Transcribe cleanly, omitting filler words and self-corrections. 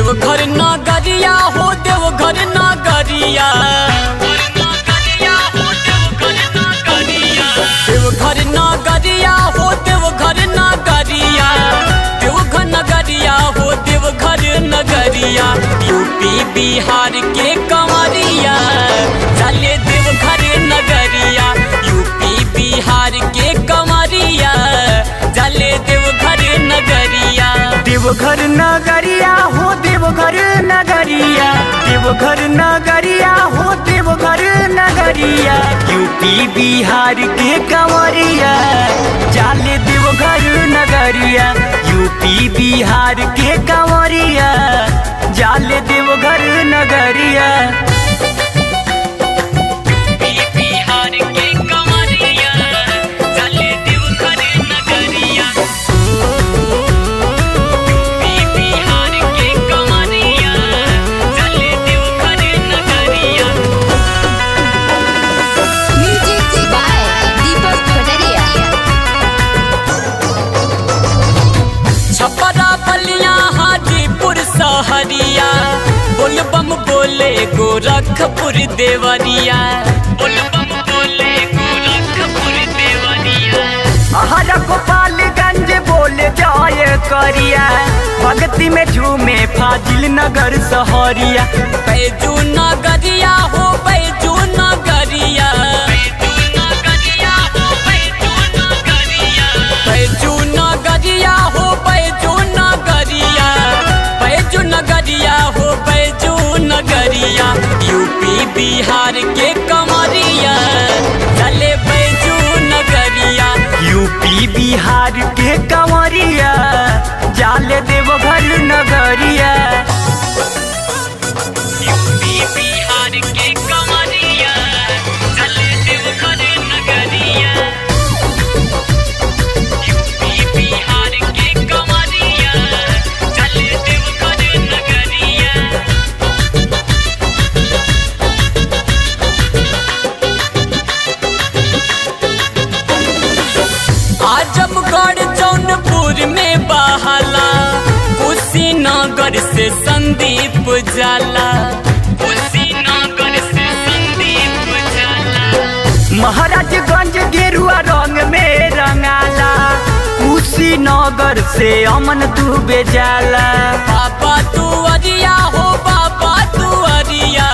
देवघर नगरिया हो देवघर नगरिया, देवघर नगरिया हो देवघर नगरिया, देवघर नगरिया हो देवघर नगरिया। यूपी बिहार के कंवरिया चले देवघर नगरिया, यूपी बिहार के कंवरिया चले देवघर नगरिया। देवघर नगरिया हो देवघर नगरिया, देवघर नगरिया हो देवघर नगरिया। यूपी बिहार के कंवरिया चले देवघर नगरिया, यूपी बिहार के कंवरिया चले देवघर नगरिया। छपरा बलिया हाजीपुर सहरिया, बोलबम बोले गोरखपुर देवरिया, बोलबम बोले गोरखपुर देवरिया। हर गोपालगंज बोले जाए करिया, भक्ति में झूमे फाजिल नगर सहरिया। बैजू नगरिया हो बैजू नगरिया, बैजू नगरिया हो बैजू नगरिया, बैजू नगरिया हो बैजू नगरिया। यूपी बिहार के कंवरिया चले बैजू नगरिया, यूपी बिहार के कंवरिया चले देवघर नगरिया। यूपी बिहार के कंवरिया चले देवघर नगरिया, यूपी बिहार के कंवरिया चले देवघर नगरिया। आजमगढ़ जौनपुर में बहाला, कुशीनगर से संदीप जाला, कुशीनगर से संदीप जाला। महाराजगंज गेरुआ रंग में रंगाला, कुशीनगर से अमन दुबे जाला। बाबा तू अरिया हो बाबा तू अरिया,